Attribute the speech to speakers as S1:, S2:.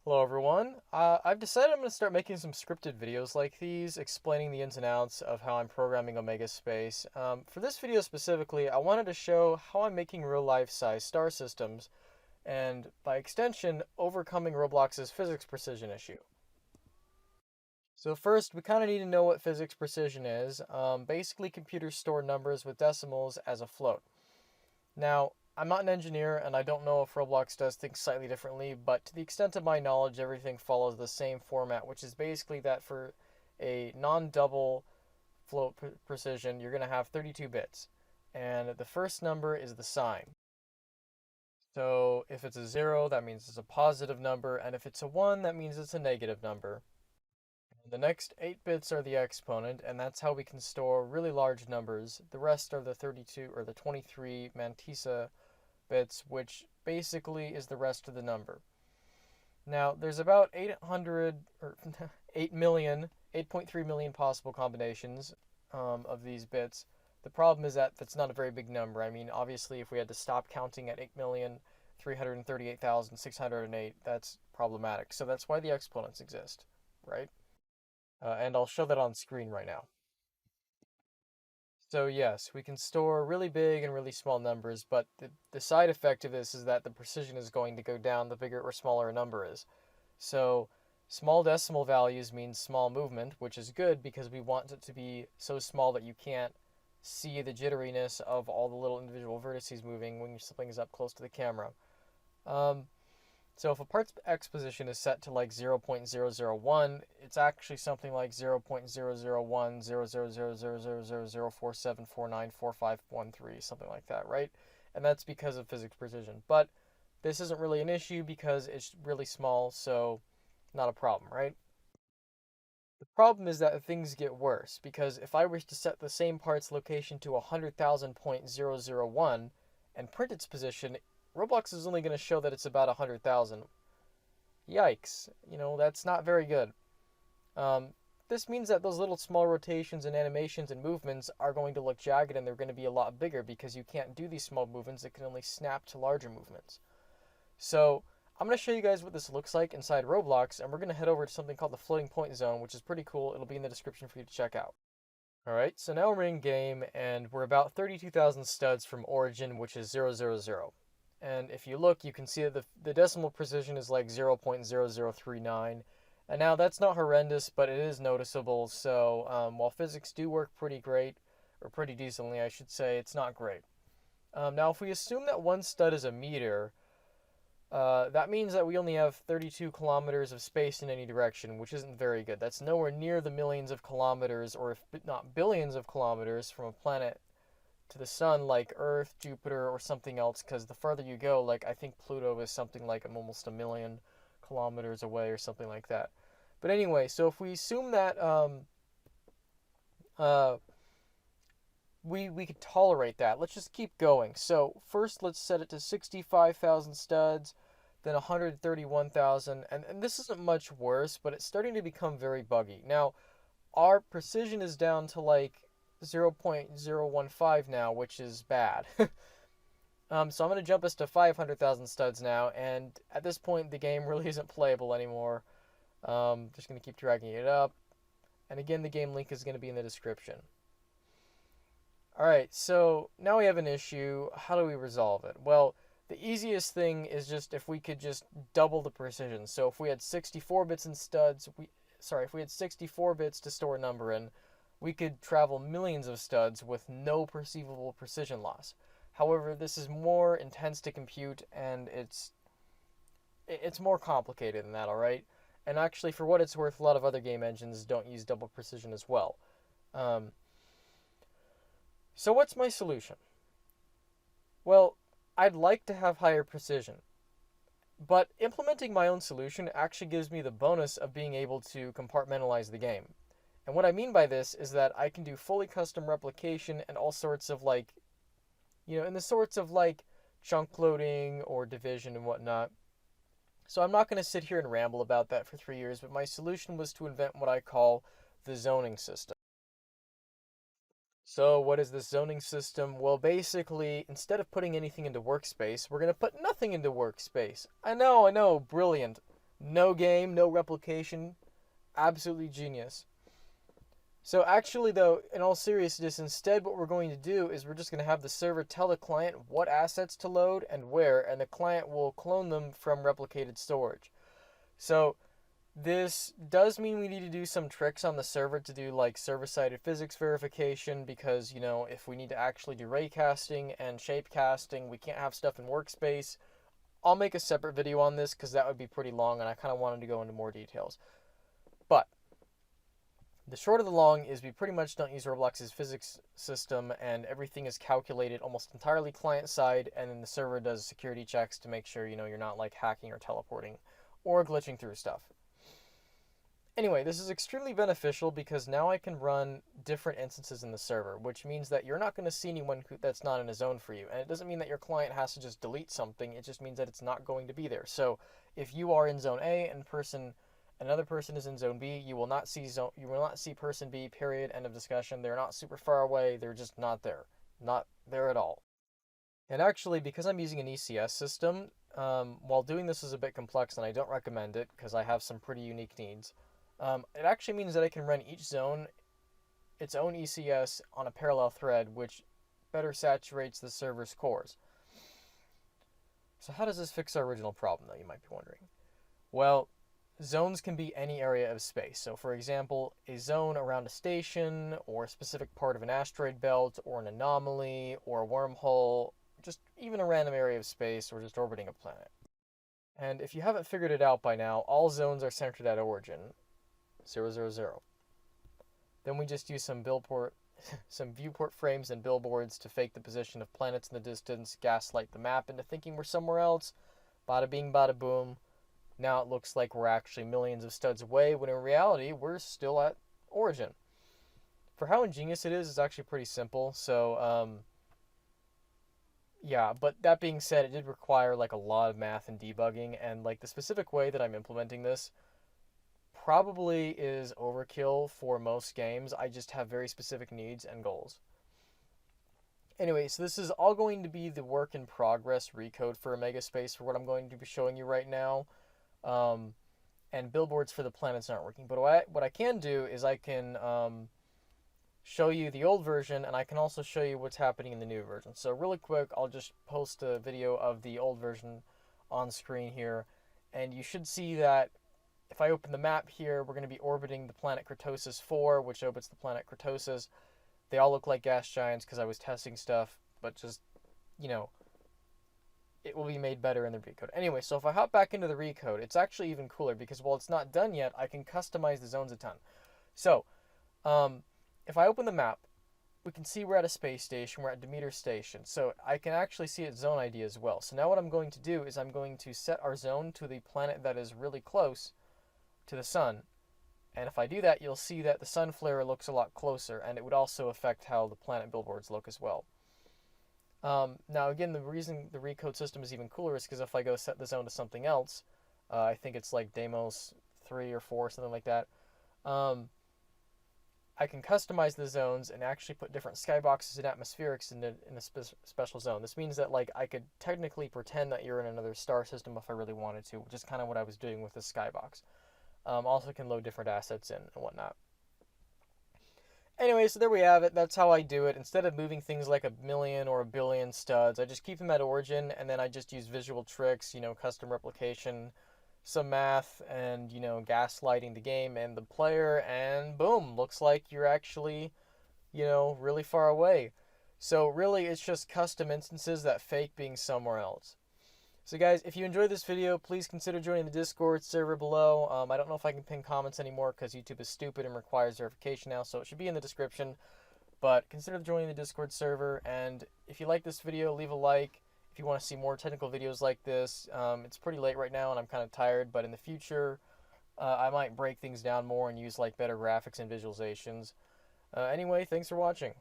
S1: Hello everyone. I've decided I'm going to start making some scripted videos like these, explaining the ins and outs of how I'm programming Omegaspace. For this video specifically, I wanted to show how I'm making real-life size star systems, and by extension, overcoming Roblox's physics precision issue. So first, we kind of need to know what physics precision is. Basically, computers store numbers with decimals as a float. Now, I'm not an engineer, and I don't know if Roblox does things slightly differently, but to the extent of my knowledge, everything follows the same format, which is basically that for a non-double float precision, you're going to have 32 bits. And the first number is the sign. So if it's a 0, that means it's a positive number, and if it's a 1, that means it's a negative number. The next 8 bits are the exponent, and that's how we can store really large numbers. The rest are the 32 or the 23 mantissa bits, which basically is the rest of the number. Now, there's about 800 or 8 million, 8.3 million possible combinations of these bits. The problem is that that's not a very big number. I mean, obviously, if we had to stop counting at 8,338,608, that's problematic. So that's why the exponents exist, right? And I'll show that on screen right now. So yes, we can store really big and really small numbers, but the side effect of this is that the precision is going to go down the bigger or smaller a number is. So small decimal values means small movement, which is good because we want it to be so small that you can't see the jitteriness of all the little individual vertices moving when something is up close to the camera. So if a part's x position is set to like 0.001, it's actually something like 0.00100000047494513, something like that, right? And that's because of physics precision. But this isn't really an issue because it's really small, so not a problem, right? The problem is that things get worse, because if I wish to set the same part's location to 100,000.001 and print its position, Roblox is only going to show that it's about 100,000. Yikes, that's not very good. This means that those little small rotations and animations and movements are going to look jagged, and they're going to be a lot bigger because you can't do these small movements. It can only snap to larger movements. So I'm going to show you guys what this looks like inside Roblox, and we're going to head over to something called the floating point zone, which is pretty cool. It'll be in the description for you to check out. Alright, so now we're in game, and we're about 32,000 studs from origin, which is 000. And if you look, you can see that the decimal precision is like 0.0039. And now that's not horrendous, but it is noticeable. So while physics do work pretty great, or pretty decently, I should say, it's not great. Now, if we assume that one stud is a meter, that means that we only have 32 kilometers of space in any direction, which isn't very good. That's nowhere near the millions of kilometers, or if not billions of kilometers, from a planet to the sun like Earth, Jupiter, or something else, because the farther you go, like I think Pluto is something like almost a million kilometers away or something like that. But anyway, so if we assume that we could tolerate that, let's just keep going. So first let's set it to 65,000 studs, then 131,000, and this isn't much worse, but it's starting to become very buggy. Now, our precision is down to like 0.015 now, which is bad. So I'm going to jump us to 500,000 studs now, and at this point the game really isn't playable anymore. Just going to keep dragging it up, and again the game link is going to be in the description. Alright, so now we have an issue. How do we resolve it? Well, the easiest thing is just if we could just double the precision. So if we had 64 bits in studs, if we had 64 bits to store a number in, we could travel millions of studs with no perceivable precision loss. However, this is more intense to compute, and it's more complicated than that, alright? And actually, for what it's worth, a lot of other game engines don't use double precision as well. So what's my solution? Well, I'd like to have higher precision, but implementing my own solution actually gives me the bonus of being able to compartmentalize the game. And what I mean by this is that I can do fully custom replication and all sorts of in the sorts of chunk loading or division and whatnot. So I'm not going to sit here and ramble about that for 3 years, but my solution was to invent what I call the zoning system. So what is this zoning system? Well, basically, instead of putting anything into workspace, we're going to put nothing into workspace. I know, brilliant. No game, no replication. Absolutely genius. So actually though, in all seriousness, instead what we're going to do is we're just going to have the server tell the client what assets to load and where, and the client will clone them from replicated storage. So this does mean we need to do some tricks on the server to do like server-sided physics verification, because, you know, if we need to actually do ray casting and shape casting, we can't have stuff in workspace. I'll make a separate video on this because that would be pretty long and I kind of wanted to go into more details. But the short of the long is we pretty much don't use Roblox's physics system, and everything is calculated almost entirely client side, and then the server does security checks to make sure, you know, you're not like hacking or teleporting or glitching through stuff. Anyway, this is extremely beneficial because now I can run different instances in the server, which means that you're not going to see anyone that's not in a zone for you. And it doesn't mean that your client has to just delete something, it just means that it's not going to be there. So if you are in zone A and another person is in zone B, you will not see person B, period, end of discussion. They're not super far away, they're just not there. Not there at all. And actually, because I'm using an ECS system, while doing this is a bit complex and I don't recommend it because I have some pretty unique needs, it actually means that I can run each zone its own ECS on a parallel thread, which better saturates the server's cores. So how does this fix our original problem, though, you might be wondering? Well, zones can be any area of space. So for example, a zone around a station, or a specific part of an asteroid belt, or an anomaly, or a wormhole, just even a random area of space, or just orbiting a planet. And if you haven't figured it out by now, all zones are centered at origin. 000. Then we just use some viewport frames and billboards to fake the position of planets in the distance, gaslight the map into thinking we're somewhere else. Bada bing, bada boom. Now it looks like we're actually millions of studs away, when in reality we're still at origin. For how ingenious it is, it's actually pretty simple. So yeah, but that being said, it did require like a lot of math and debugging, and like the specific way that I'm implementing this probably is overkill for most games. I just have very specific needs and goals. Anyway, so this is all going to be the work in progress recode for Omegaspace for what I'm going to be showing you right now. And billboards for the planets aren't working. But what I can do is I can show you the old version, and I can also show you what's happening in the new version. So really quick, I'll just post a video of the old version on screen here, and you should see that if I open the map here, we're going to be orbiting the planet Crotosis 4, which orbits the planet Crotosis. They all look like gas giants because I was testing stuff, but just, you know, it will be made better in the recode. Anyway, so if I hop back into the recode, it's actually even cooler because while it's not done yet, I can customize the zones a ton. So, if I open the map, we can see we're at a space station, we're at Demeter Station, so I can actually see its zone ID as well. So now what I'm going to do is I'm going to set our zone to the planet that is really close to the sun, and if I do that, you'll see that the sun flare looks a lot closer, and it would also affect how the planet billboards look as well. Now again, the reason the recode system is even cooler is because if I go set the zone to something else, I think it's like Deimos 3 or 4, something like that, I can customize the zones and actually put different skyboxes and atmospherics in a special zone. This means that like I could technically pretend that you're in another star system if I really wanted to, which is kind of what I was doing with this skybox. Also can load different assets in and whatnot. Anyway, so there we have it. That's how I do it. Instead of moving things like 1,000,000 or 1,000,000,000 studs, I just keep them at origin, and then I just use visual tricks, you know, custom replication, some math, and, you know, gaslighting the game and the player, and boom, looks like you're actually, you know, really far away. So really, it's just custom instances that fake being somewhere else. So guys, if you enjoyed this video, please consider joining the Discord server below. I don't know if I can pin comments anymore because YouTube is stupid and requires verification now, so it should be in the description. But consider joining the Discord server, and if you like this video, leave a like. If you want to see more technical videos like this, it's pretty late right now and I'm kind of tired, but in the future, I might break things down more and use like better graphics and visualizations. Anyway, thanks for watching.